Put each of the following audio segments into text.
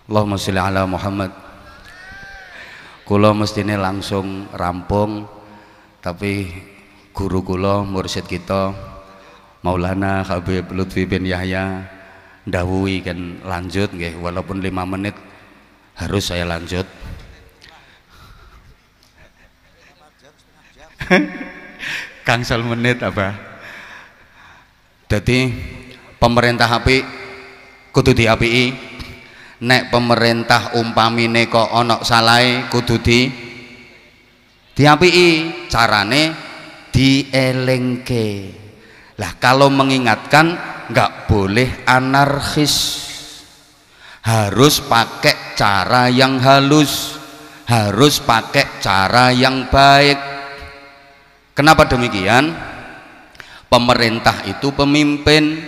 Allahumma sholli ala Muhammad. Kula mestine langsung rampung, tapi guru kula mursyid kita Maulana Habib Lutfi bin Yahya ndawuhi kan lanjut nggih, walaupun 5 menit harus saya lanjut. Gangsal menit apa? Jadi pemerintah apik kudu diapiki. Nek pemerintah umpamine kok ana salahe kudu diapiki, carane dielengke. Lah kalau mengingatkan nggak boleh anarkis, harus pakai cara yang halus, harus pakai cara yang baik. Kenapa demikian? Pemerintah itu pemimpin,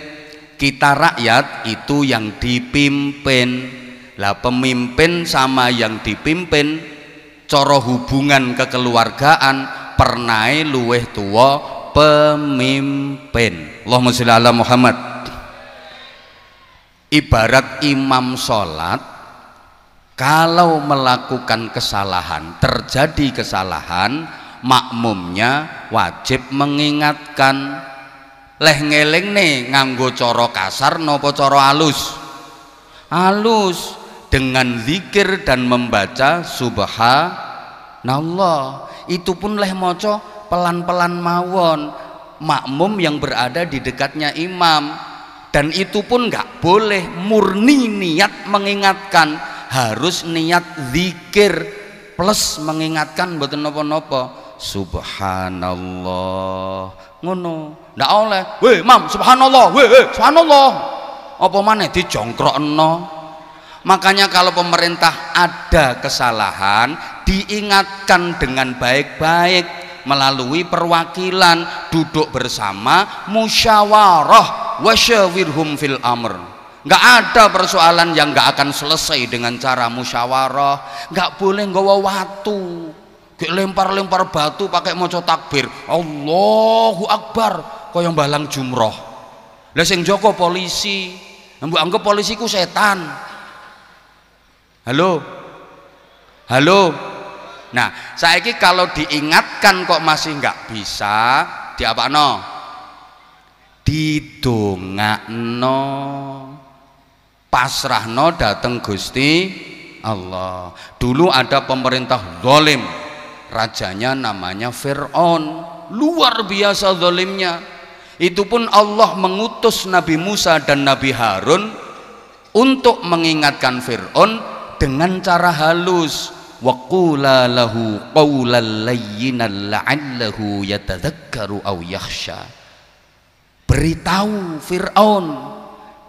kita rakyat itu yang dipimpin. Lah pemimpin sama yang dipimpin cara hubungan kekeluargaan pernai luweh tua pemimpin. Allahumma sholli ala Muhammad. Ibarat imam sholat, kalau melakukan kesalahan, terjadi kesalahan, makmumnya wajib mengingatkan. Leh ngeling nih nganggo coro kasar nopo coro halus? Halus, dengan zikir dan membaca subhanallah. Itu pun leh moco pelan-pelan mawon, makmum yang berada di dekatnya imam. Dan itu pun nggak boleh murni niat mengingatkan, harus niat zikir plus mengingatkan mboten napa-napa. Subhanallah ngono ndak oleh, weh mam subhanallah, weh subhanallah, apa maneh dijongkrokno. Makanya kalau pemerintah ada kesalahan diingatkan dengan baik-baik melalui perwakilan, duduk bersama, musyawarah, wasyawirhum fil amr. Nggak ada persoalan yang nggak akan selesai dengan cara musyawarah. Nggak boleh nggawa watu, lempar-lempar batu pakai maca takbir Allahu Akbar kaya balang jumroh. Lah sing joko polisi, mbok anggap polisi ku setan. Halo, halo. Nah, saiki kalau diingatkan kok masih nggak bisa, diapakno? Didongakno, pasrahno dateng Gusti Allah. Dulu ada pemerintah zalim, rajanya namanya Fir'aun, luar biasa zalimnya. Itu pun Allah mengutus Nabi Musa dan Nabi Harun untuk mengingatkan Fir'aun dengan cara halus. Wa qula lahu qawlan layyinan la'allahu yatadzakkaru aw yakhsha. Beritahu Fir'aun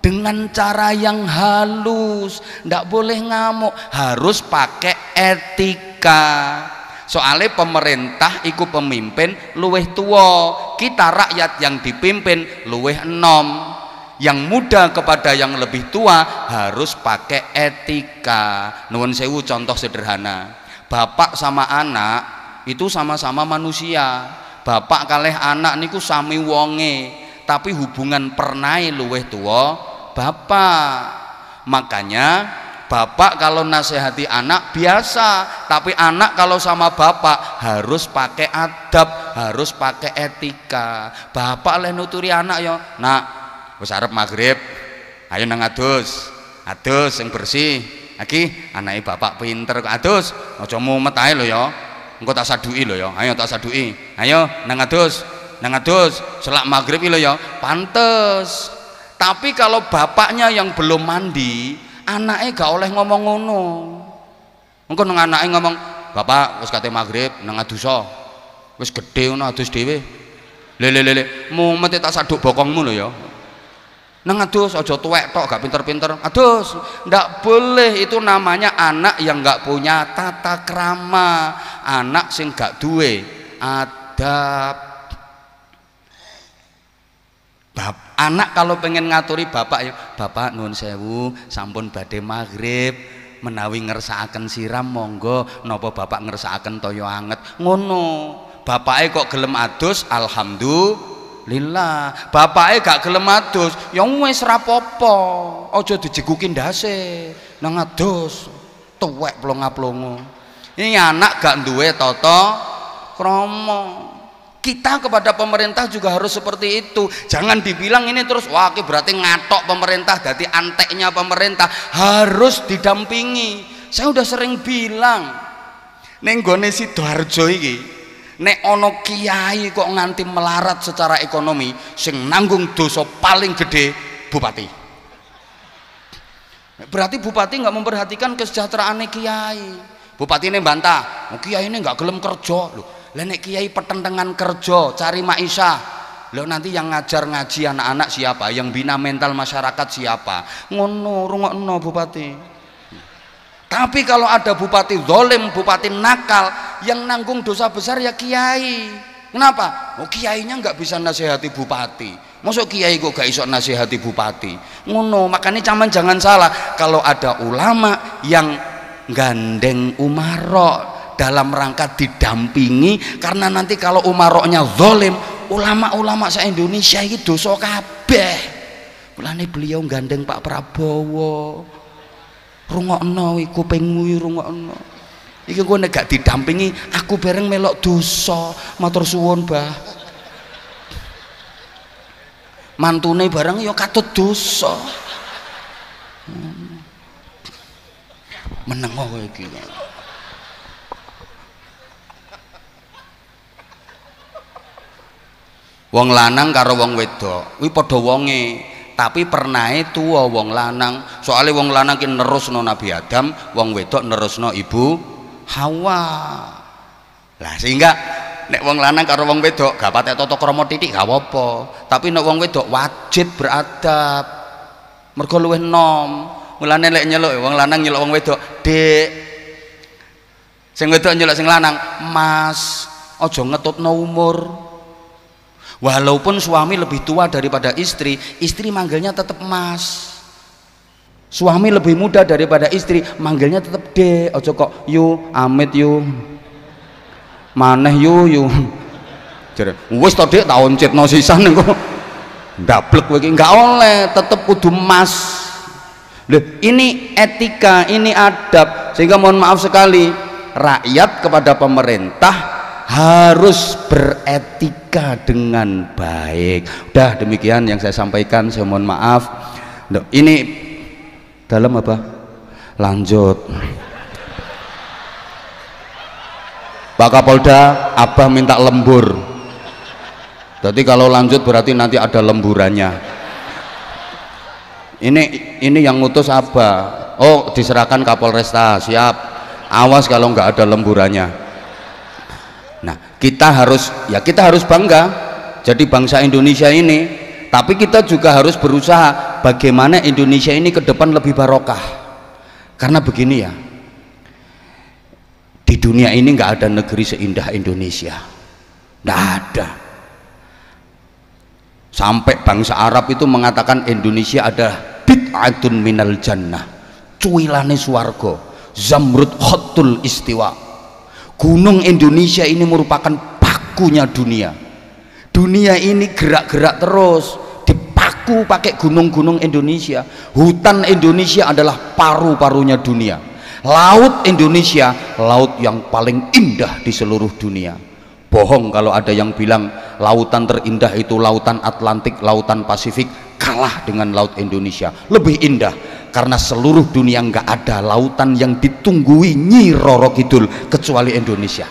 dengan cara yang halus, ndak boleh ngamuk, harus pakai etika. Soalnya pemerintah iku pemimpin luweh tua, kita rakyat yang dipimpin luweh enom. Yang muda kepada yang lebih tua harus pakai etika. Nuwun sewu contoh sederhana, bapak sama anak itu sama-sama manusia. Bapak kalih anak niku sami wonge, tapi hubungan pernai luweh tua bapak. Makanya bapak kalau nasihati anak biasa, tapi anak kalau sama bapak harus pakai adab, harus pakai etika. Bapak leh nuturi anak yo, nak wis arep maghrib, ayo nang adus yang bersih. Iki anake bapak pinter kok adus, aja mumet ae lho ya. engko tak saduki lho ya, ayo tak saduki, ayo nang adus selak maghrib lho ya, pantes. Tapi kalau bapaknya yang belum mandi, anaknya gak oleh ngomong ngono. Engko nang anake ngomong, bapak wis kate maghrib nang adusa, wis gedhe ngono adus dhewe. Lele mumet tak saduk bokongmu lho ya. Nang adus aja tuwek tok gak pinter-pinter. Adus, ndak boleh, itu namanya anak yang gak punya tata krama, anak sing gak duwe adab. Anak kalau pengen ngaturi bapak ya, bapak nuwun sewu sampun badhe maghrib menawi ngersakaken siram monggo, napa bapak ngersakaken toya anget ngono. Bapake kok gelem adus alhamdulillah, bapake gak gelem adus ya wis rapopo, aja dijeguki ndase nang adus tuwek plonga-plongo. Ini anak gak duwe tata krama. Kita kepada pemerintah juga harus seperti itu. Jangan dibilang ini terus wah berarti ngatok pemerintah, dadi anteknya pemerintah. Harus didampingi. Saya udah sering bilang ning gone Sidoarjo iki, nek ono kiai kok nganti melarat secara ekonomi, sing nanggung dosa paling gede bupati. Berarti bupati nggak memperhatikan kesejahteraan kiai. Bupati ini bantah, kiai ini nggak gelem kerja loh. Lah nek kiai pertentangan kerja cari maisha, lo nanti yang ngajar ngaji anak-anak siapa, yang bina mental masyarakat siapa, ngono rungokno bupati. Tapi kalau ada bupati zalim, bupati nakal, yang nanggung dosa besar ya kiai. Kenapa? Oh kiainya nggak bisa nasihati bupati, masuk kiai kok gak iso nasihati bupati, ngono. Makanya jangan salah kalau ada ulama yang gandeng umarok dalam rangka didampingi, karena nanti kalau umaroknya zalim, ulama-ulama se-Indonesia ini dosa kabeh. Mulane beliau gandeng Pak Prabowo, rungokno iku kupingmu rungokno iki, gue nek gak didampingi aku bareng melok dosa. Matur suwun Mbah, mantune bareng ya katut dosa. Meneng kowe iki. Wong lanang karo wong wedok kuwi padha wonge, tapi pernahe tuwa wong lanang. Soale wong lanang ki nerusno Nabi Adam, wong wedok nerusno Ibu Hawa. Lah sehingga nek wong lanang karo wong wedok gak patek tata krama titik gak apa-apa, tapi nek wong wedok wajib beradab. Mergo luwih nom. Mulane lek nyeluk wong lanang nyeluk wong wedok, "Dik." Sing wedok nyeluk sing lanang, "Mas." Aja ngetutno umur. Walaupun suami lebih tua daripada istri, istri manggilnya tetap mas. Suami lebih muda daripada istri, manggilnya tetap de. Ojo kok yu, amit yu, maneh yu. Jadi, wis to Dik, tak oncitno sisan engko ndablek kowe iki, enggak oleh, tetap kudu mas. Loh, ini etika, ini adab. Sehingga mohon maaf sekali, rakyat kepada pemerintah harus beretika dengan baik. Udah demikian yang saya sampaikan, saya mohon maaf. Ini dalam apa? Lanjut. Pak Kapolda, Abah minta lembur. Jadi kalau lanjut berarti nanti ada lemburannya. Ini yang ngutus Abah. Oh, diserahkan Kapolresta, siap. Awas kalau nggak ada lemburannya. Nah, kita harus bangga jadi bangsa Indonesia ini, tapi kita juga harus berusaha bagaimana Indonesia ini ke depan lebih barokah. Karena begini ya, di dunia ini nggak ada negeri seindah Indonesia, nggak ada. Sampai bangsa Arab itu mengatakan Indonesia adalah bid'atun minal jannah, cuilane swarga, zamrud khotul istiwa. Gunung Indonesia ini merupakan pakunya dunia. Dunia ini gerak-gerak terus, dipaku pakai gunung-gunung Indonesia. Hutan Indonesia adalah paru-parunya dunia. Laut Indonesia, laut yang paling indah di seluruh dunia. Bohong kalau ada yang bilang lautan terindah itu lautan Atlantik, lautan Pasifik. Kalah dengan laut Indonesia, lebih indah. Karena seluruh dunia nggak ada lautan yang ditunggui Nyi Roro Kidul kecuali Indonesia.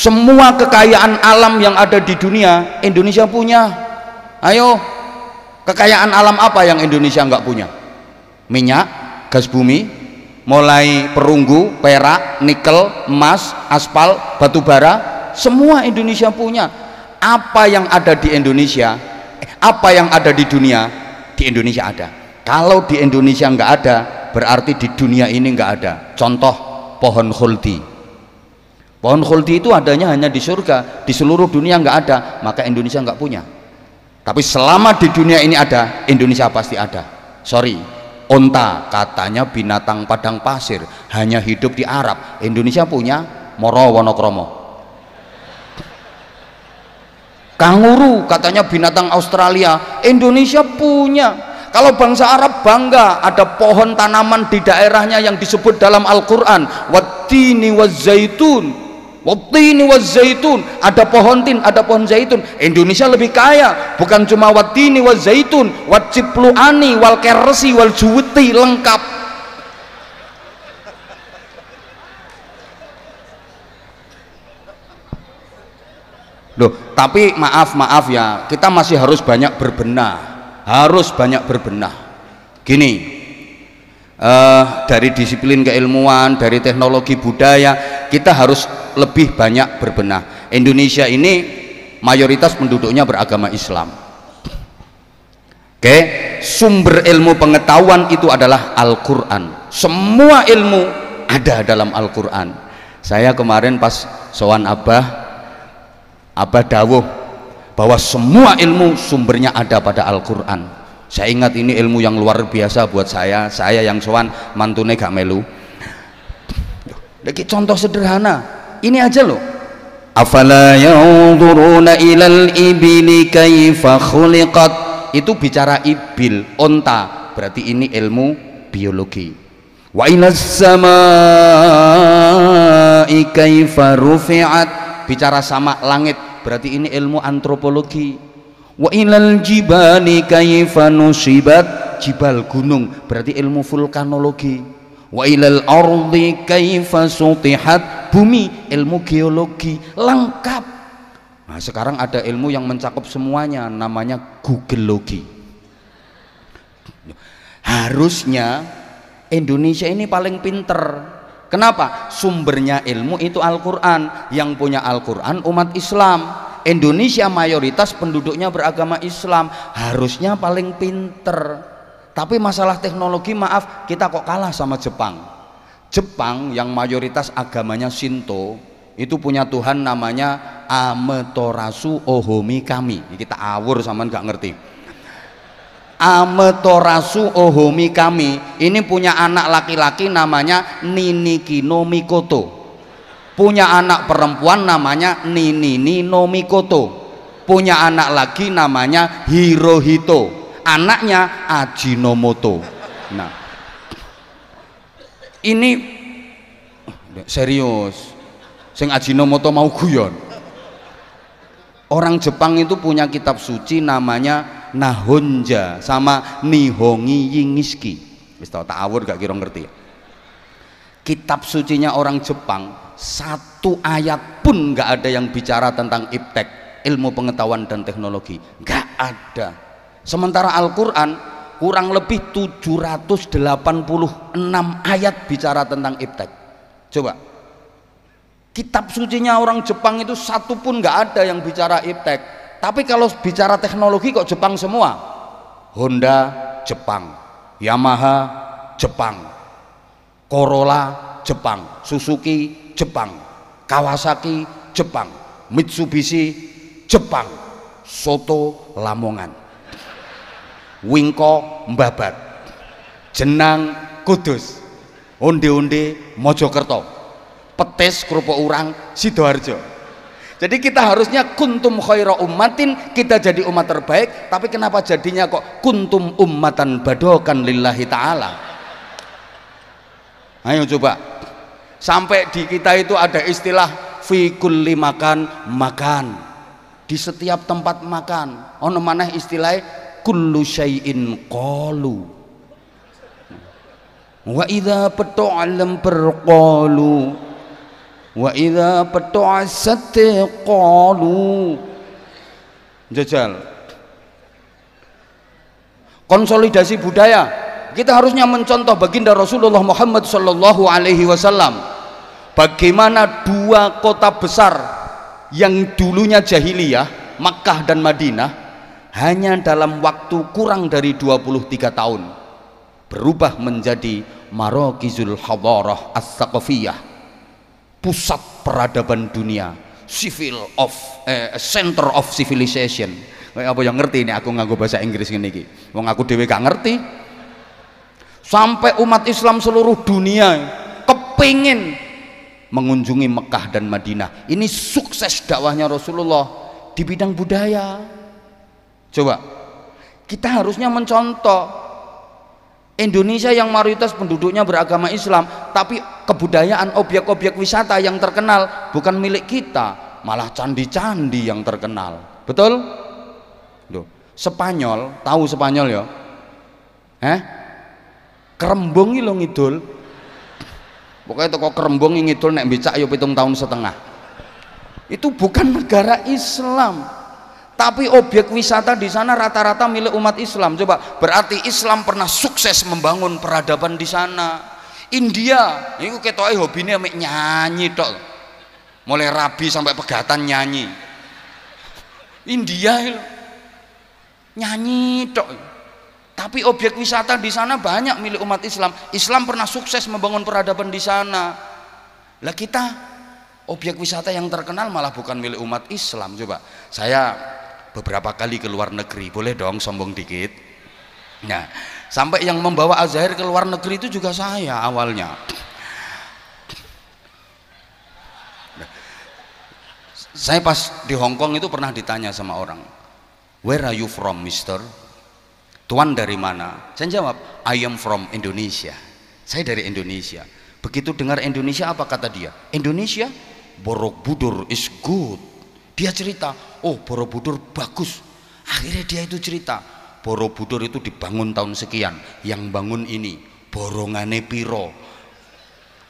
Semua kekayaan alam yang ada di dunia Indonesia punya. Ayo, kekayaan alam apa yang Indonesia nggak punya? Minyak, gas bumi, mulai perunggu, perak, nikel, emas, aspal, batu bara, semua Indonesia punya. Apa yang ada di Indonesia, apa yang ada di dunia, di Indonesia ada. Kalau di Indonesia nggak ada, berarti di dunia ini nggak ada. Contoh pohon khuldi. Pohon khuldi itu adanya hanya di surga, di seluruh dunia nggak ada, maka Indonesia nggak punya. Tapi selama di dunia ini ada, Indonesia pasti ada. Sorry, onta katanya binatang padang pasir, hanya hidup di Arab. Indonesia punya Moro Wonokromo. Kanguru katanya binatang Australia, Indonesia punya. Kalau bangsa Arab bangga ada pohon tanaman di daerahnya yang disebut dalam Al-Quran wattini wazzaitun. Wattini wazzaitun, ada pohon tin, ada pohon zaitun. Indonesia lebih kaya, bukan cuma wattini wazzaitun, wacipluani, wal kersi, wal juweti, lengkap. Loh, tapi maaf ya, kita masih harus banyak berbenah. Harus banyak berbenah. Gini, dari disiplin keilmuan, dari teknologi budaya, kita harus lebih banyak berbenah. Indonesia ini mayoritas penduduknya beragama Islam. Oke, sumber ilmu pengetahuan itu adalah Al-Quran. Semua ilmu ada dalam Al-Quran. Saya kemarin pas sowan Abah dawuh bahwa semua ilmu sumbernya ada pada Al-Quran. Saya ingat ini ilmu yang luar biasa buat saya yang sowan mantune gak melu. Lagi contoh sederhana, ini aja loh. Afala yanzuruna ilal ibili kaifa khuliqat. Itu bicara ibil, onta, berarti ini ilmu biologi. Wa ilas samai kaifa rufi'at, bicara sama langit, berarti ini ilmu antropologi. Wa ilal jibali kaifa nusibat, jibal gunung, berarti ilmu vulkanologi. Wa ilal ardi kaifa sutihat, bumi, ilmu geologi, lengkap. Nah, sekarang ada ilmu yang mencakup semuanya, namanya Googleologi. Harusnya Indonesia ini paling pinter. Kenapa? Sumbernya ilmu itu Al-Quran. Yang punya Al-Quran umat Islam. Indonesia mayoritas penduduknya beragama Islam, harusnya paling pinter. Tapi masalah teknologi, maaf, kita kok kalah sama Jepang. Jepang yang mayoritas agamanya Shinto itu punya Tuhan namanya Amaterasu Ohomi Kami. Kita awur sama nggak ngerti. Amaterasu Ohomi Kami ini punya anak laki-laki namanya Niniki no Mikoto, punya anak perempuan namanya Ninini no Mikoto, punya anak lagi namanya Hirohito, anaknya Ajinomoto. Nah, ini serius, sing Ajinomoto mau guyon. Orang Jepang itu punya kitab suci namanya Nahonja sama Nihongi Yingiski. Wis tau tak awur gak kira ngerti. Kitab sucinya orang Jepang satu ayat pun gak ada yang bicara tentang iptek, ilmu pengetahuan dan teknologi, gak ada. Sementara Al-Quran kurang lebih 786 ayat bicara tentang iptek. Coba, kitab sucinya orang Jepang itu satu pun gak ada yang bicara iptek. Tapi kalau bicara teknologi kok Jepang semua. Honda Jepang, Yamaha Jepang, Corolla Jepang, Suzuki Jepang, Kawasaki Jepang, Mitsubishi Jepang, Soto Lamongan, Wingko Mbabat, Jenang Kudus, Onde-onde Mojokerto, Petis kerupuk urang Sidoarjo. Jadi kita harusnya kuntum khaira ummatin, kita jadi umat terbaik, tapi kenapa jadinya kok kuntum ummatan badokan lillahi ta'ala. Ayo coba, sampai di kita itu ada istilah fi kulli makan, di setiap tempat makan. Ono maneh istilahnya kullu syai'in qalu, wa idza peta'alam perqalu. wa idza patu'asat qalu. Jajal konsolidasi budaya, kita harusnya mencontoh baginda Rasulullah Muhammad sallallahu alaihi wasallam. Bagaimana dua kota besar yang dulunya jahiliyah, Makkah dan Madinah, hanya dalam waktu kurang dari 23 tahun berubah menjadi Marokizul Hadarah As-Saqafiyah, pusat peradaban dunia, center of civilization. Apa yang ngerti ini aku nganggo bahasa Inggris ngene iki. Wong aku dhewe gak ngerti. Sampai umat Islam seluruh dunia kepingin mengunjungi Mekah dan Madinah. Ini sukses dakwahnya Rasulullah di bidang budaya. Coba kita harusnya mencontoh Indonesia yang mayoritas penduduknya beragama Islam, tapi kebudayaan objek-objek wisata yang terkenal bukan milik kita, malah candi-candi yang terkenal. Betul? Loh, Spanyol, tahu Spanyol ya? Kerembung iki lho ngidul. Pokoknya toko Kerembung ngidul nek becak ya 7 tahun setengah. Itu bukan negara Islam, tapi objek wisata di sana rata-rata milik umat Islam. Coba, berarti Islam pernah sukses membangun peradaban di sana. India, itu ketoke hobine mek nyanyi tok. Mulai rabi sampai pegatan nyanyi. India itu nyanyi tok. Tapi objek wisata di sana banyak milik umat Islam. Islam pernah sukses membangun peradaban di sana. Lah kita objek wisata yang terkenal malah bukan milik umat Islam. Coba, saya beberapa kali ke luar negeri, boleh dong sombong dikit. Nah, sampai yang membawa Al-Zahir ke luar negeri itu juga saya awalnya. Saya pas di Hong Kong itu pernah ditanya sama orang, "Where are you from, Mister?" Tuan dari mana? Saya jawab, "I am from Indonesia." Saya dari Indonesia. Begitu dengar Indonesia, apa kata dia? Indonesia, Borobudur is good. Dia cerita, oh Borobudur bagus. Akhirnya dia itu cerita, Borobudur itu dibangun tahun sekian, yang bangun ini borongane piro,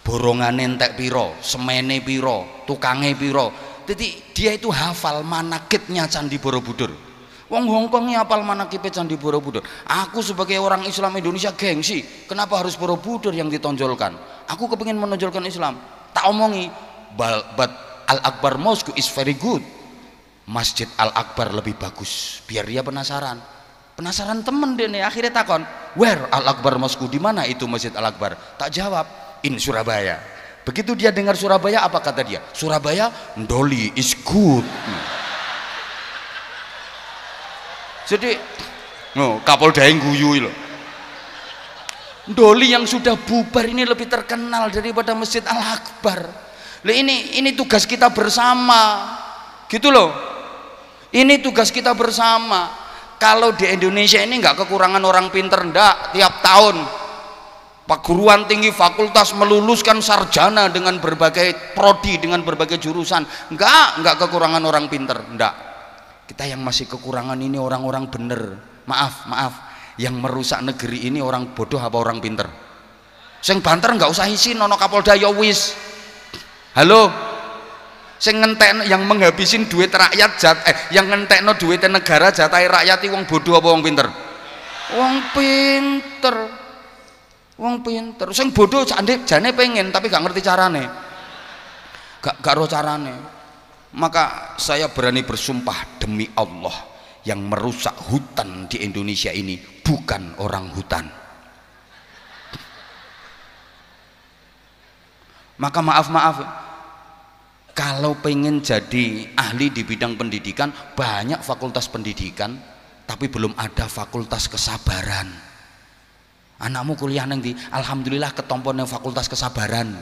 borongane entek piro, semene piro, tukange piro. Jadi dia itu hafal manakibnya Candi Borobudur. Wong Hongkongnya hafal manakibnya Candi Borobudur. Aku sebagai orang Islam Indonesia gengsi, kenapa harus Borobudur yang ditonjolkan? Aku kepingin menonjolkan Islam. Tak omongi, but Al-Akbar Mosque is very good. Masjid Al-Akbar lebih bagus. Biar dia penasaran. Penasaran temen dia nih. Akhirnya takon, where Al-Akbar Mosque? Di mana itu Masjid Al-Akbar? Tak jawab, in Surabaya. Begitu dia dengar Surabaya, apa kata dia? Surabaya, Ndoli is good. Jadi, Kapolda yang guyu loh. Ndoli yang sudah bubar ini lebih terkenal daripada Masjid Al-Akbar. Ini tugas kita bersama, gitu loh. Ini tugas kita bersama. Kalau di Indonesia ini nggak kekurangan orang pinter, ndak. Tiap tahun perguruan tinggi fakultas meluluskan sarjana dengan berbagai prodi, dengan berbagai jurusan. Nggak kekurangan orang pinter, ndak. Kita yang masih kekurangan ini orang-orang bener. Maaf, yang merusak negeri ini orang bodoh apa orang pinter? Sing banter nggak usah isi nono Kapolda ya wis. Halo, sing ngentek yang menghabisin duit rakyat yang ngentekno duit negara jatahe rakyat wong bodoh apa wong pinter? Wong pinter. Wong pinter. Sing bodoh jane pengen tapi gak ngerti carane. Gak roh carane. Maka saya berani bersumpah demi Allah, yang merusak hutan di Indonesia ini bukan orang hutan. Maka maaf, kalau pengen jadi ahli di bidang pendidikan, banyak fakultas pendidikan, tapi belum ada fakultas kesabaran. Anakmu kuliah nanti, alhamdulillah ketompo nang fakultas kesabaran.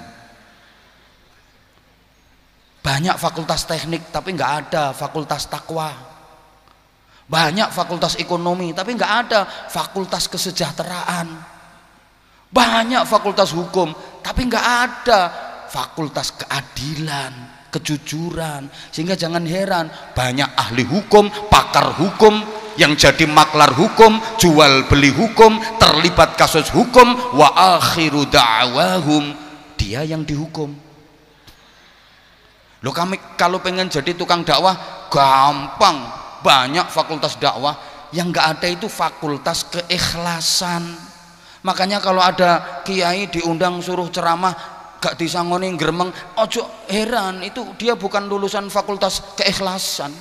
Banyak fakultas teknik, tapi nggak ada fakultas takwa. Banyak fakultas ekonomi, tapi nggak ada fakultas kesejahteraan. Banyak fakultas hukum, tapi nggak ada fakultas keadilan, kejujuran. Sehingga jangan heran, banyak ahli hukum, pakar hukum yang jadi maklar hukum, jual beli hukum, terlibat kasus hukum, wa akhiru da'wahum, dia yang dihukum. Loh, kami kalau pengen jadi tukang dakwah gampang, banyak fakultas dakwah. Yang nggak ada itu fakultas keikhlasan. Makanya kalau ada kiai diundang suruh ceramah gak disangoni gremeng, ojo heran, itu dia bukan lulusan fakultas keikhlasan.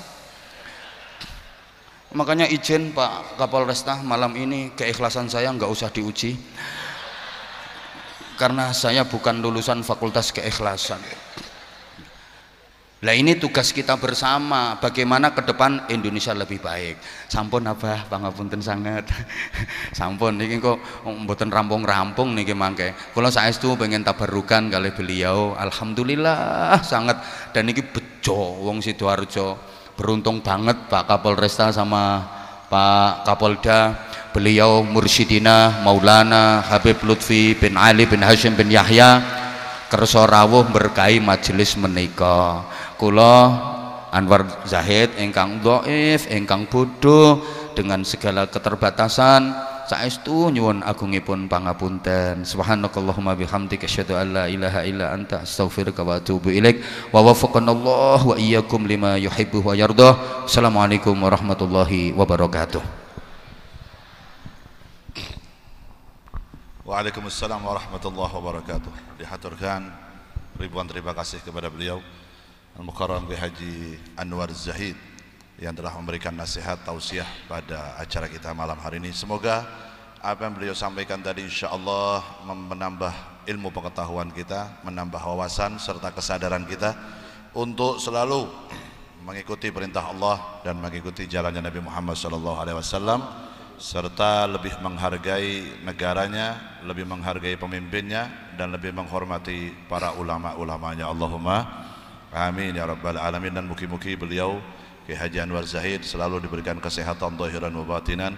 Makanya izin Pak Kapolresta, malam ini keikhlasan saya nggak usah diuji karena saya bukan lulusan fakultas keikhlasan. Nah, ini tugas kita bersama, bagaimana ke depan Indonesia lebih baik. Sampun Abah, pangapunten sangat. Sampun niki kok mboten rampung-rampung niki mangke. Kula saestu pengen tabarukan kali beliau. Alhamdulillah sangat, dan niki bejo wong Sidoarjo. Beruntung banget Pak Kapolresta sama Pak Kapolda, beliau Mursyidina Maulana Habib Lutfi bin Ali bin Hashim bin Yahya kersa rawuh berkahi majelis menika. Kula Anwar Zahid ingkang dhaif, ingkang bodoh dengan segala keterbatasan, saestu nyuwun agungipun pangapunten. Subhanakallahumma bihamdika asyhadu an la ilaha illa anta astaghfiruka wa atubu ilaik. Wa waffaqanallahu wa iyyakum lima yuhibbu wa yardah. Assalamualaikum warahmatullahi wabarakatuh. Waalaikumsalam warahmatullahi wabarakatuh. Dihaturkan ribuan terima kasih kepada beliau Al-Mukarram Kiai Haji Anwar Zahid yang telah memberikan nasihat tausiah pada acara kita malam hari ini. Semoga apa yang beliau sampaikan tadi insyaallah menambah ilmu pengetahuan kita, menambah wawasan serta kesadaran kita untuk selalu mengikuti perintah Allah dan mengikuti jalannya Nabi Muhammad SAW, serta lebih menghargai negaranya, lebih menghargai pemimpinnya, dan lebih menghormati para ulama-ulamanya. Allahumma amin ya rabbal alamin. Dan mugi-mugi beliau Kiai Haji Anwar Zahid selalu diberikan kesehatan zahiran wa batinan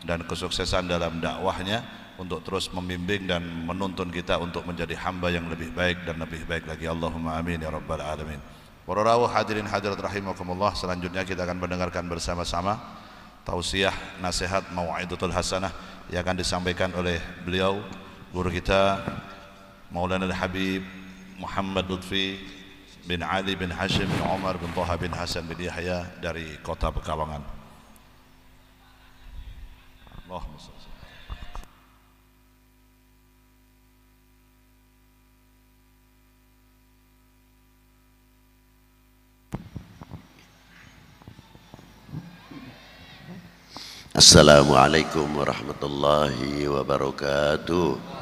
dan kesuksesan dalam dakwahnya untuk terus membimbing dan menuntun kita untuk menjadi hamba yang lebih baik dan lebih baik lagi. Allahumma amin ya rabbal alamin. Para rawuh hadirin hadirat rahimakumullah, selanjutnya kita akan mendengarkan bersama-sama tausiah nasihat mau'izatul hasanah yang akan disampaikan oleh beliau guru kita Maulana Habib Muhammad Lutfi bin Ali bin Hashim bin Umar bin Thaha bin Hasan bin Yahya dari kota Pekalongan. Allahumma shalli. Assalamualaikum warahmatullahi wabarakatuh.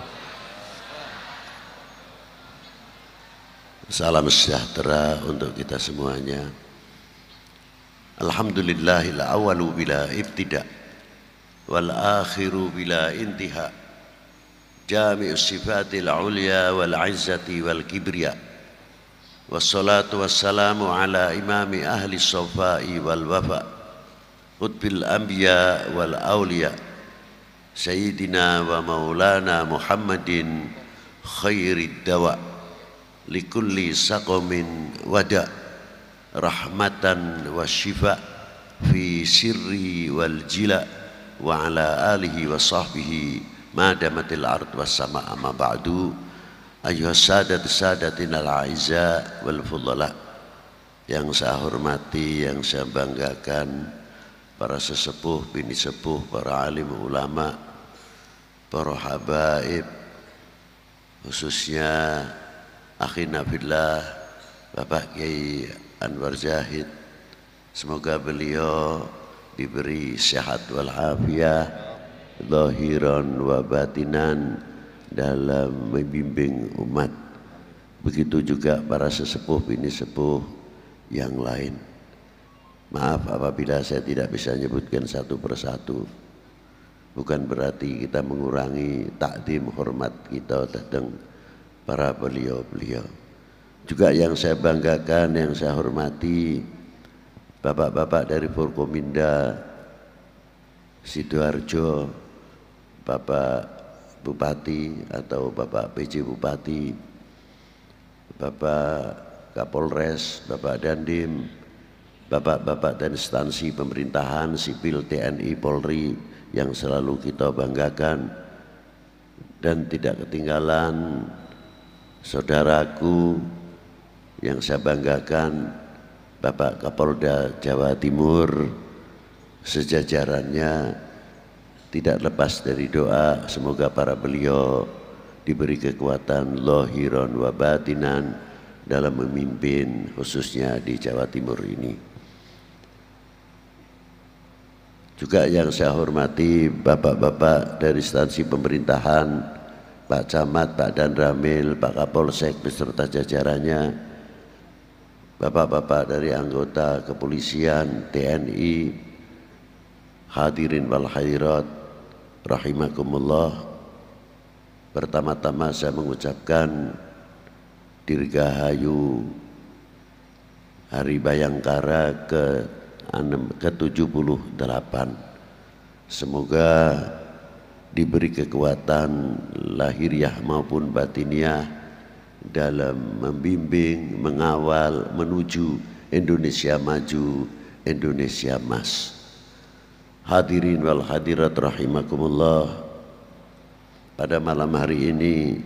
Salam sejahtera untuk kita semuanya. Alhamdulillahil awalu bila ibtida wal akhiru bila intiha, jami'us sifatil ulya wal izzati wal kibriya, wassalatu wassalamu ala imami ahli sofai wal wafa, qutbil anbiya wal awliya, sayyidina wa maulana Muhammadin khairid dawa likulli saqamin wada, rahmatan wa syifa fi sirri wal jila, wa ala alihi wa sahbihi madamatil ard was sama. Amma ba'du, ayyuhas sadatinal a'izza wal fudala, yang saya hormati, yang saya banggakan, para sesepuh, bini sepuh, para alim ulama, para habaib, khususnya akhina fillah Bapak Kiai Anwar Zahid. Semoga beliau diberi sehat wal afiyah zahiran wa batinan dalam membimbing umat. Begitu juga para sesepuh bini sepuh yang lain. Maaf apabila saya tidak bisa menyebutkan satu persatu. Bukan berarti kita mengurangi takdim hormat kita tentang para beliau-beliau. Juga yang saya banggakan, yang saya hormati, bapak-bapak dari Forkominda Sidoarjo, Bapak Bupati atau Bapak PJ Bupati, Bapak Kapolres, Bapak Dandim, bapak-bapak dan instansi pemerintahan, sipil, TNI, Polri yang selalu kita banggakan, dan tidak ketinggalan saudaraku yang saya banggakan Bapak Kapolda Jawa Timur, sejajarannya tidak lepas dari doa semoga para beliau diberi kekuatan lahiran wa batinan dalam memimpin khususnya di Jawa Timur ini. Juga yang saya hormati bapak-bapak dari instansi pemerintahan, Pak Camat, Pak Danramil, Pak Kapolsek beserta jajarannya, bapak-bapak dari anggota kepolisian, TNI, hadirin wal hadirat rahimakumullah. Pertama-tama saya mengucapkan Dirgahayu Hari Bayangkara ke-78. Semoga diberi kekuatan lahiriah maupun batiniah dalam membimbing, mengawal menuju Indonesia maju, Indonesia emas. Hadirin wal hadirat rahimakumullah. Pada malam hari ini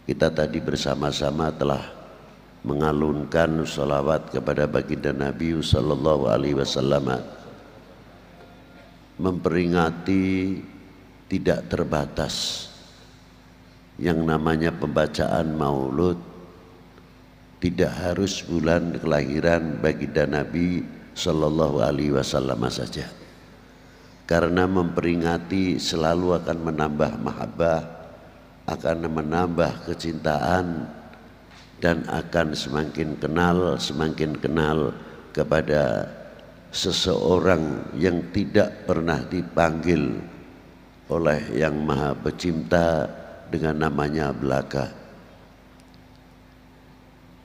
kita tadi bersama-sama telah mengalunkan sholawat kepada baginda Nabi sallallahu alaihi wasallam, memperingati tidak terbatas yang namanya pembacaan maulud. Tidak harus bulan kelahiran baginda Nabi sallallahu alaihi wasallam saja, karena memperingati selalu akan menambah mahabbah, akan menambah kecintaan, dan akan semakin kenal kepada seseorang yang tidak pernah dipanggil oleh Yang Maha Pencipta dengan namanya belaka.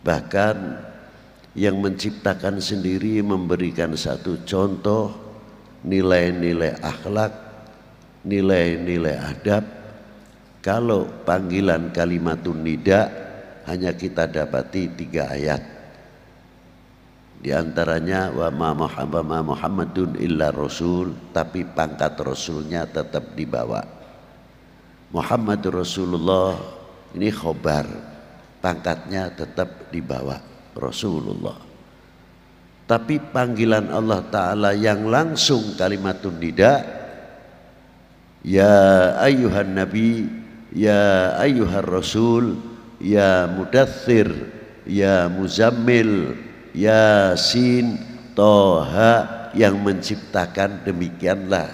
Bahkan yang menciptakan sendiri memberikan satu contoh nilai-nilai akhlak, nilai-nilai adab. Kalau panggilan kalimatun nida hanya kita dapati 3 ayat. Di antaranya wa ma Muhammadun illa rasul, tapi pangkat rasulnya tetap dibawa. Muhammadur Rasulullah ini khobar, pangkatnya tetap dibawa Rasulullah. Tapi panggilan Allah Ta'ala yang langsung kalimatun nida, ya ayyuhan nabi, ya ayyuhar rasul, ya mudaththir, ya muzammil, Yasin, Toha, yang menciptakan demikianlah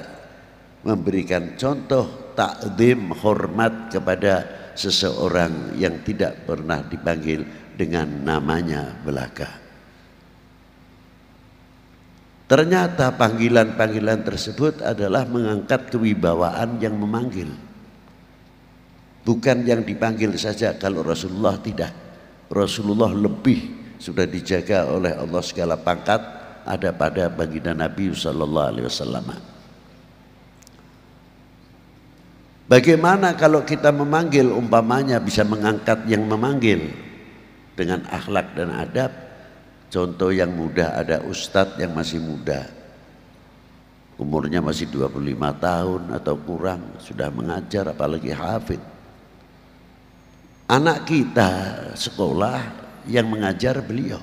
memberikan contoh takdim hormat kepada seseorang yang tidak pernah dipanggil dengan namanya belaka. Ternyata panggilan-panggilan tersebut adalah mengangkat kewibawaan yang memanggil, bukan yang dipanggil saja. Kalau Rasulullah tidak, Rasulullah lebih sudah dijaga oleh Allah, segala pangkat ada pada baginda Nabi sallallahu alaihi wasallam. Bagaimana kalau kita memanggil, umpamanya bisa mengangkat yang memanggil dengan akhlak dan adab. Contoh yang mudah, ada ustadz yang masih muda, umurnya masih 25 tahun atau kurang, sudah mengajar apalagi hafid. Anak kita sekolah, yang mengajar beliau.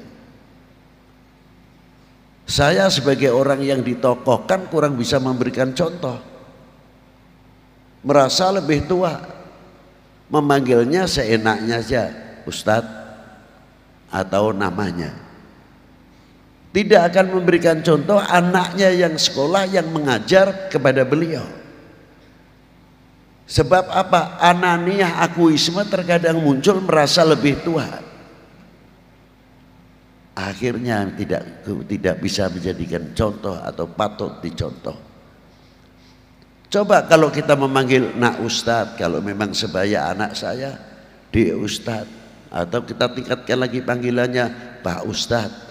Saya sebagai orang yang ditokohkan kurang bisa memberikan contoh, merasa lebih tua, memanggilnya seenaknya saja, ustadz atau namanya. Tidak akan memberikan contoh anaknya yang sekolah, yang mengajar kepada beliau. Sebab apa? Ananiah, akuisme terkadang muncul, merasa lebih tua. Akhirnya tidak bisa menjadikan contoh atau patut dicontoh. Coba kalau kita memanggil nak ustadz, kalau memang sebaya anak saya, di ustadz, atau kita tingkatkan lagi panggilannya Pak Ustadz.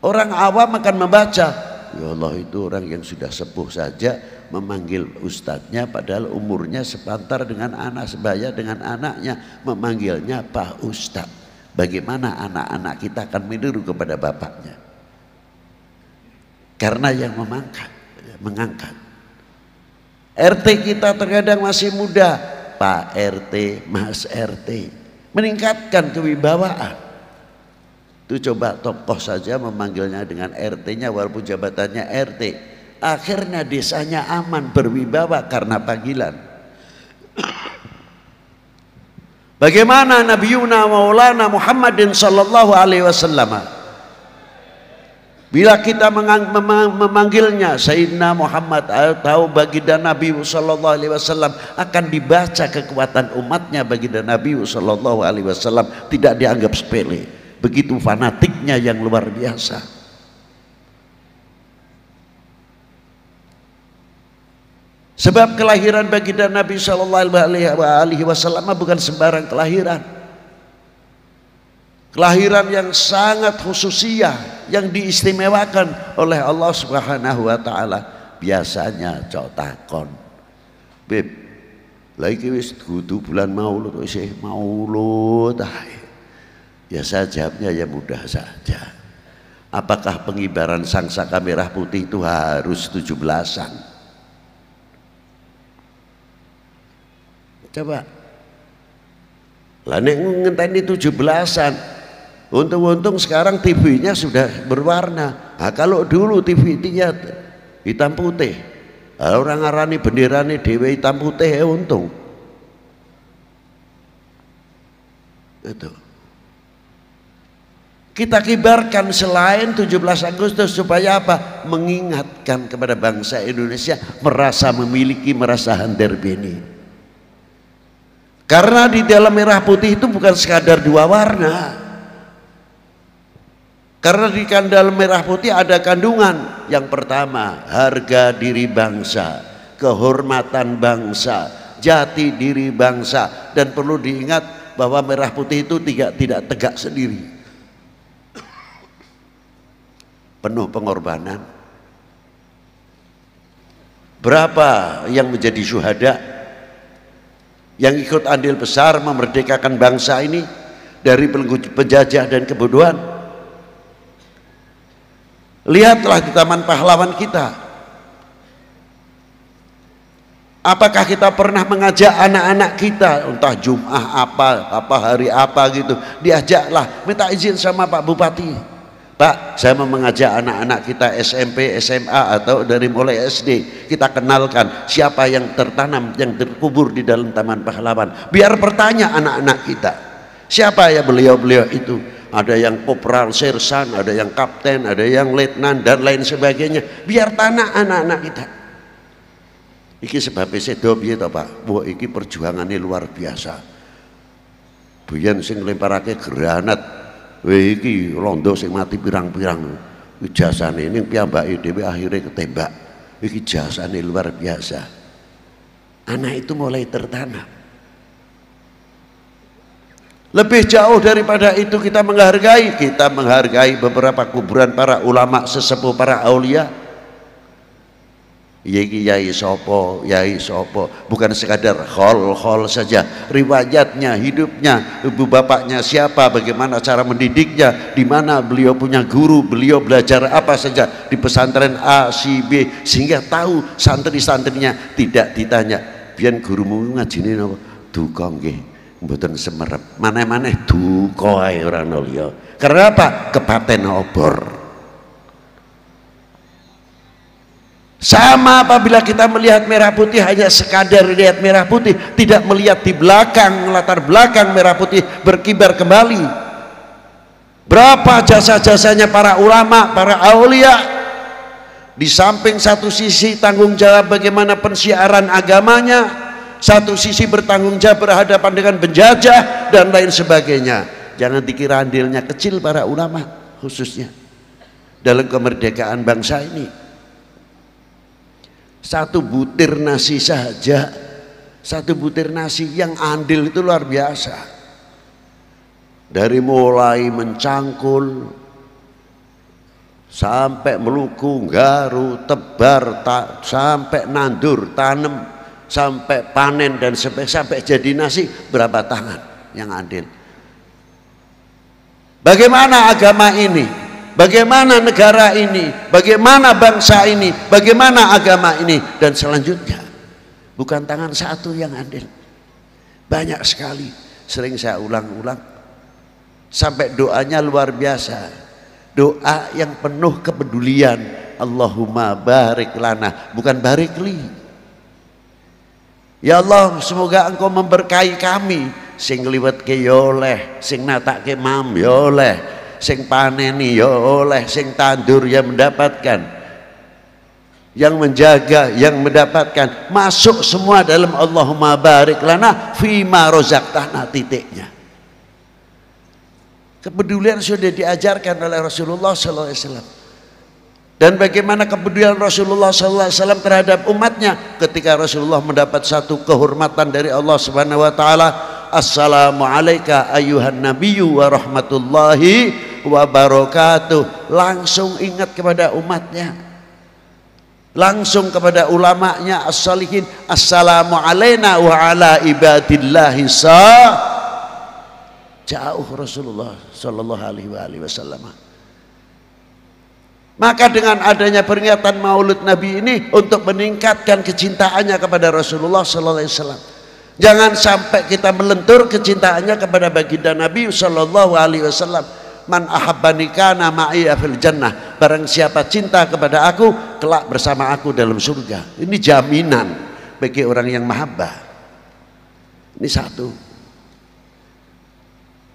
Orang awam akan membaca, ya Allah, itu orang yang sudah sepuh saja memanggil ustadznya, padahal umurnya sepantar dengan anak, sebaya dengan anaknya, memanggilnya Pak Ustadz. Bagaimana anak-anak kita akan meniru kepada bapaknya? Karena yang mengangkat. RT kita terkadang masih muda, Pak RT, Mas RT, meningkatkan kewibawaan. Itu coba tokoh saja memanggilnya dengan RT-nya walaupun jabatannya RT. Akhirnya desanya aman, berwibawa karena panggilan. Bagaimana Nabi Yuna Maulana Muhammadin sallallahu alaihi wasallam, bila kita memanggilnya Sayyidina Muhammad atau baginda Nabi sallallahu alaihi wasallam, akan dibaca kekuatan umatnya. Baginda Nabi sallallahu alaihi wasallam tidak dianggap sepele, begitu fanatiknya yang luar biasa. Sebab kelahiran baginda Nabi sallallahu alaihi wasallam bukan sembarang kelahiran. Kelahiran yang sangat khususiyah, yang diistimewakan oleh Allah Subhanahu wa taala. Biasanya cok takon, "Beb, lagi wis kudu bulan Maulud wis Maulud." Ya saya jawabnya ya mudah saja. Apakah pengibaran sangsaka merah putih itu harus 17-an? Coba. Lah nek ngenteni 17-an, untung-untung sekarang TV-nya sudah berwarna. Nah, kalau dulu TV-nya hitam putih, orang ngarani benderane dhewe hitam putih ya untung. Itu. Kita kibarkan selain 17 Agustus supaya apa? Mengingatkan kepada bangsa Indonesia merasa memiliki, merasa handerbeni. Karena di dalam merah putih itu bukan sekadar dua warna. Karena di dalam merah putih ada kandungan. Yang pertama, harga diri bangsa, kehormatan bangsa, jati diri bangsa. Dan perlu diingat bahwa merah putih itu tidak tegak sendiri. Penuh pengorbanan. Berapa yang menjadi syuhada, yang ikut andil besar memerdekakan bangsa ini dari penjajah dan kebodohan? Lihatlah di Taman Pahlawan kita. Apakah kita pernah mengajak anak-anak kita, entah Jum'ah apa hari apa gitu, diajaklah, minta izin sama Pak Bupati, Pak, saya mau mengajak anak-anak kita SMP, SMA atau dari mulai SD, kita kenalkan siapa yang tertanam, yang terkubur di dalam Taman Pahlawan. Biar bertanya anak-anak kita, siapa ya beliau-beliau itu? Ada yang kopral, sersan, ada yang kapten, ada yang letnan dan lain sebagainya. Biar tanah anak-anak kita. Iki sebabnya sedo piye to, Pak? Wah, iki perjuangannya luar biasa. Buyen sing lemparake granat, weh iki londo sing mati pirang-pirang. Jasane ning piyambake dhewe akhirnya ketembak. Iki jasane luar biasa. Anak itu mulai tertanam. Lebih jauh daripada itu kita menghargai beberapa kuburan para ulama sesepuh, para aulia. Yai sopo, bukan sekadar khol saja, riwayatnya, hidupnya, ibu bapaknya siapa, bagaimana cara mendidiknya, di mana beliau punya guru, beliau belajar apa saja di pesantren A, C, B, sehingga tahu santri-santrinya tidak ditanya, biyen gurumu ngajine napa? Duka nggih, mboten semerep. Maneh-maneh duka ae ora nolya. Karena apa? Kepaten obor. Sama apabila kita melihat merah putih hanya sekadar lihat merah putih, tidak melihat di belakang, latar belakang merah putih berkibar kembali. Berapa jasa-jasanya para ulama, para aulia. Di samping satu sisi tanggung jawab bagaimana pensiaran agamanya, satu sisi bertanggung jawab berhadapan dengan penjajah dan lain sebagainya. Jangan dikira andilnya kecil para ulama khususnya dalam kemerdekaan bangsa ini. Satu butir nasi saja, satu butir nasi yang andil itu luar biasa. Dari mulai mencangkul sampai meluku, garu, tebar, sampai nandur, tanam, sampai panen dan sampai jadi nasi, berapa tangan yang andil. Bagaimana agama ini? Bagaimana negara ini, bagaimana bangsa ini, bagaimana agama ini, dan selanjutnya bukan tangan satu yang andil, banyak sekali. Sering saya ulang-ulang, sampai doanya luar biasa, doa yang penuh kepedulian. Allahumma barik lana, bukan barik li. Ya Allah, semoga engkau memberkahi kami. Sing liwet ke yoleh, sing natak ke mam yoleh, sing paneni yoleh, sing tandur yang mendapatkan, yang menjaga yang mendapatkan, masuk semua dalam Allahumma barik lana fima rozaqtana, titiknya. Kepedulian sudah diajarkan oleh Rasulullah SAW. Dan bagaimana kepedulian Rasulullah SAW terhadap umatnya ketika Rasulullah mendapat satu kehormatan dari Allah Subhanahu Wa Taala. Assalamu alayka ayyuhan nabiyyu wa rahmatullahi wa barakatuh. Langsung ingat kepada umatnya, langsung kepada ulamanya as-salihin. Assalamu alayna wa ala ibadillahi jauh Rasulullah sallallahu alaihi wasallam. Maka dengan adanya peringatan Maulid Nabi ini untuk meningkatkan kecintaannya kepada Rasulullah sallallahu alaihi wasallam. Jangan sampai kita melentur kecintaannya kepada baginda Nabi sallallahu alaihi wasallam. Man ahabbani kana ma'i fil jannah. Barang siapa cinta kepada aku, kelak bersama aku dalam surga. Ini jaminan bagi orang yang mahabbah. Ini satu.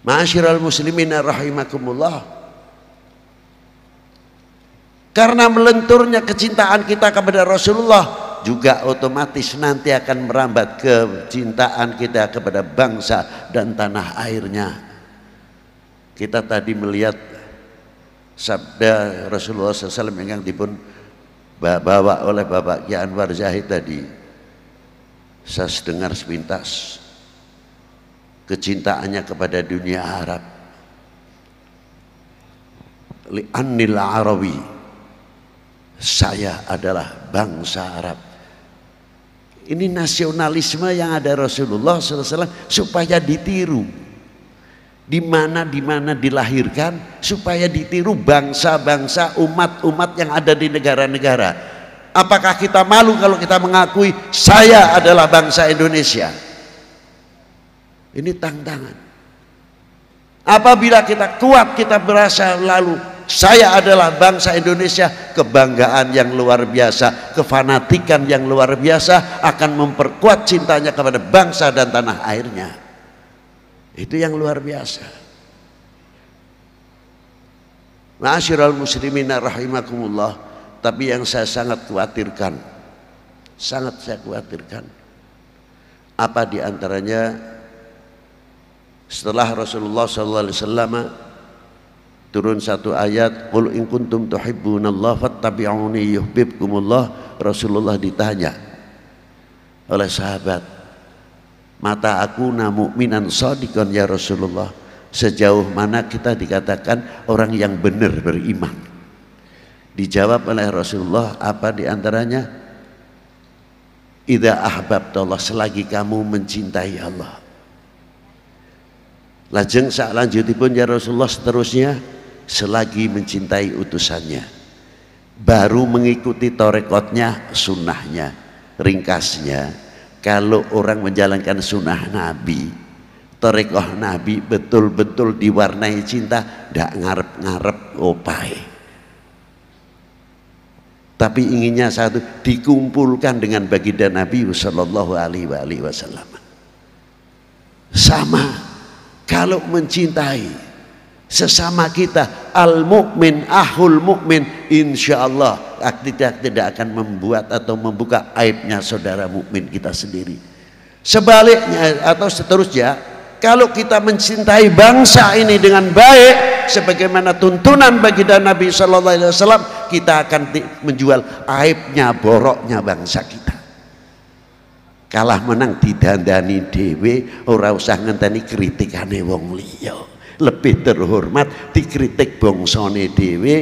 Ma'asyiral muslimin rahimakumullah. Karena melenturnya kecintaan kita kepada Rasulullah, juga otomatis nanti akan merambat kecintaan kita kepada bangsa dan tanah airnya. Kita tadi melihat sabda Rasulullah SAW yang dipun bawa oleh Bapak Ki Anwar Zahid tadi. Saya dengar sepintas kecintaannya kepada dunia Arab. Li'annil Arabi, saya adalah bangsa Arab. Ini nasionalisme yang ada Rasulullah SAW supaya ditiru. Di mana dilahirkan supaya ditiru bangsa-bangsa, umat-umat yang ada di negara-negara. Apakah kita malu kalau kita mengakui saya adalah bangsa Indonesia? Ini tantangan. Apabila kita kuat, kita berasa lalu saya adalah bangsa Indonesia, kebanggaan yang luar biasa, kefanatikan yang luar biasa akan memperkuat cintanya kepada bangsa dan tanah airnya. Itu yang luar biasa. Ma'asyiral muslimin rahimakumullah. Tapi yang saya sangat khawatirkan, apa diantaranya setelah Rasulullah SAW turun satu ayat, qul in kuntum tuhibbunallah fattabi'uni yuhibbukumullah. Rasulullah ditanya oleh sahabat, mata aku na mu'minan shadiqan ya Rasulullah, sejauh mana kita dikatakan orang yang benar beriman? Dijawab oleh Rasulullah, apa diantaranya? Idza ahbabtallah, selagi kamu mencintai Allah. Lajeng sak lanjutipun ya Rasulullah seterusnya, selagi mencintai utusannya. Baru mengikuti torekotnya, sunnahnya. Ringkasnya, kalau orang menjalankan sunnah Nabi, torekoh Nabi betul-betul diwarnai cinta, tidak ngarep-ngarep opai. Tapi inginnya satu, dikumpulkan dengan baginda Nabi sallallahu alaihi wasallam. Sama kalau mencintai sesama kita, al mukmin ahul mukmin, insyaallah tidak akan membuat atau membuka aibnya saudara mukmin kita sendiri. Sebaliknya atau seterusnya, kalau kita mencintai bangsa ini dengan baik sebagaimana tuntunan baginda Nabi sallallahu alaihi wasallam, kita akan menjual aibnya, boroknya bangsa kita. Kalah menang didandani dhewe, ora usah ngenteni kritikane wong liya. Lebih terhormat dikritik bangsane dhewe,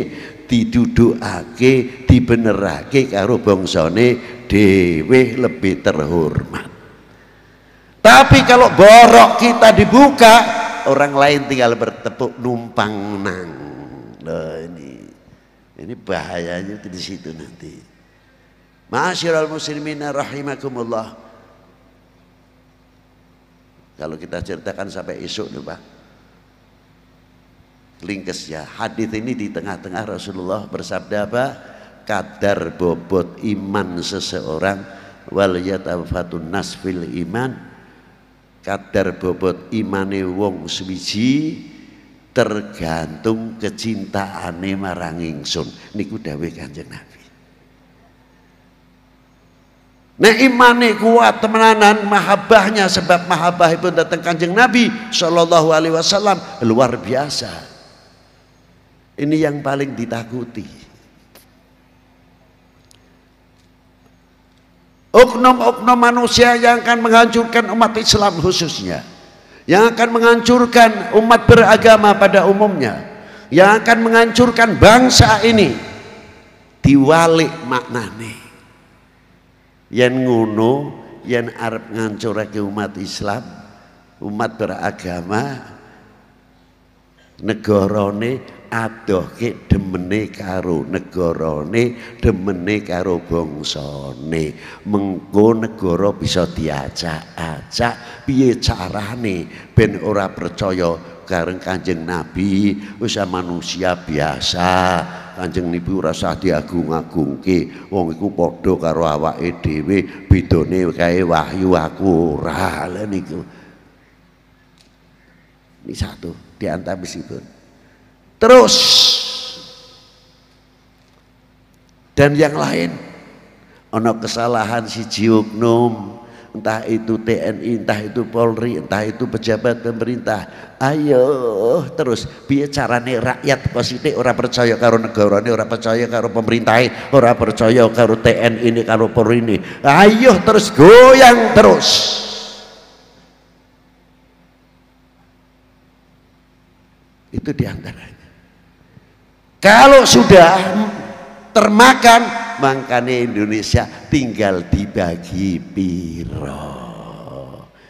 didudukake, dibenerake karo bangsane dhewe, lebih terhormat. Tapi kalau borok kita dibuka, orang lain tinggal bertepuk numpang nang. Loh, ini bahayanya di situ nanti. Ma'asyiral muslimin rahimakumullah. Kalau kita ceritakan sampai esok tuh Pak. Lingkes ya. Hadis ini di tengah-tengah Rasulullah bersabda apa? Kadar bobot iman seseorang wal yatafatun nas fil iman, kadar bobot imane wong suwiji tergantung kecintaane marang ingsun. Niku dawuh Kanjeng Nabi. Nek imane kuat temenanan, mahabbahnya, sebab mahabbah pun datang Kanjeng Nabi sallallahu alaihi wasallam luar biasa. Ini yang paling ditakuti. Oknum-oknum manusia yang akan menghancurkan umat Islam khususnya, yang akan menghancurkan umat beragama pada umumnya, yang akan menghancurkan bangsa ini, diwalik maknane. Yen ngono, yen arep ngancurake umat Islam, umat beragama, negarane adohke demene karo negarane, demene karo bangsane. Mengko negara bisa diacak-acak piye carane ben ora percaya karo Kanjeng Nabi, wis manusia biasa. Kanjeng Nabi ora usah diagung-agungke, wong iku padha karo awake dhewe, bedane kae wahyu aku ora. Lha niku. Ini satu di antara meskipun. Terus dan yang lain ono kesalahan siji oknum, entah itu TNI, entah itu Polri, entah itu pejabat pemerintah, ayo terus piye carane rakyat positif ora percaya karo negarane, ora percaya karo pemerintahe, ora percaya karo TNI ini, karo Polri ini, ayo terus goyang terus. Itu diantaranya. Kalau sudah termakan, makanya Indonesia tinggal dibagi piro.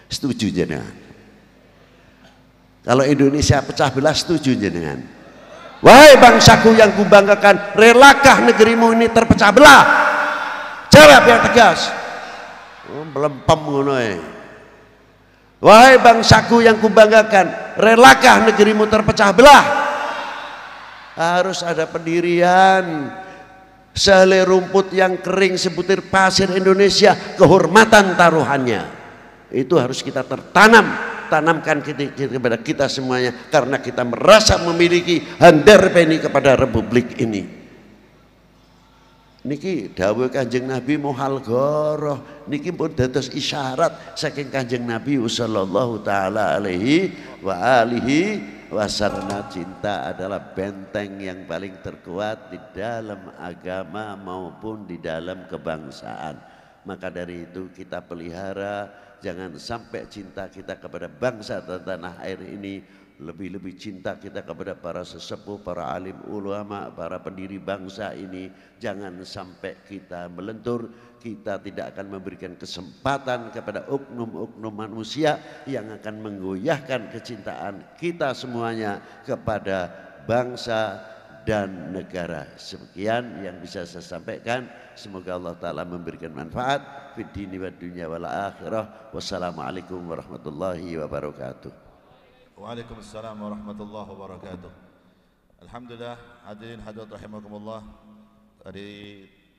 Setuju jenengan? Kalau Indonesia pecah belah, setuju jenengan? Wahai bangsaku yang kubanggakan, relakah negerimu ini terpecah belah? Jawab yang tegas. Melempem ngono ae. Wahai bangsaku yang kubanggakan, relakah negerimu terpecah belah? Harus ada pendirian. Sehelai rumput yang kering sebutir pasir Indonesia, kehormatan taruhannya. Itu harus kita tanamkan kepada kita semuanya, karena kita merasa memiliki handarpeni kepada republik ini. Niki dawuh Kanjeng Nabi muhal goroh, niki pun dados isyarat saking Kanjeng Nabi sallallahu taala alaihi wa alihi wasallam. Cinta adalah benteng yang paling terkuat di dalam agama maupun di dalam kebangsaan. Maka dari itu kita pelihara, jangan sampai cinta kita kepada bangsa dan tanah air ini lebih-lebih cinta kita kepada para sesepuh, para alim ulama, para pendiri bangsa ini. Jangan sampai kita melentur. Kita tidak akan memberikan kesempatan kepada oknum-oknum manusia yang akan menggoyahkan kecintaan kita semuanya kepada bangsa dan negara. Sekian yang bisa saya sampaikan. Semoga Allah Ta'ala memberikan manfaat fid dini wa dunya wal akhirah. Wassalamualaikum warahmatullahi wabarakatuh. Waalaikumsalam warahmatullahi wabarakatuh. Alhamdulillah, hadirin hadirat rahimakumullah. Tadi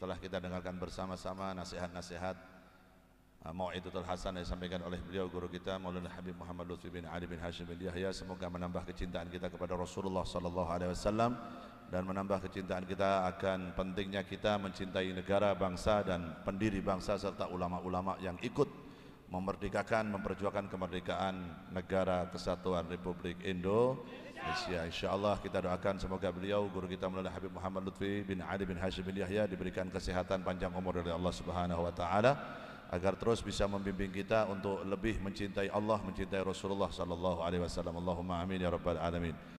telah kita dengarkan bersama-sama nasihat-nasihat Mau'izatul Hasan yang disampaikan oleh beliau guru kita Maulana Habib Muhammad Lutfi bin Ali bin Hashim bin Yahya. Semoga menambah kecintaan kita kepada Rasulullah sallallahu alaihi wasallam dan menambah kecintaan kita akan pentingnya kita mencintai negara, bangsa dan pendiri bangsa serta ulama-ulama yang ikut memerdekakan, memperjuangkan kemerdekaan negara kesatuan Republik Indonesia. InsyaAllah kita doakan semoga beliau guru kita Maulana Habib Muhammad Lutfi bin Ali bin Hashim bin Yahya diberikan kesehatan panjang umur oleh Allah Subhanahu wa taala, agar terus bisa membimbing kita untuk lebih mencintai Allah, mencintai Rasulullah sallallahu alaihi wasallam. Allahumma amin ya rabbal alamin.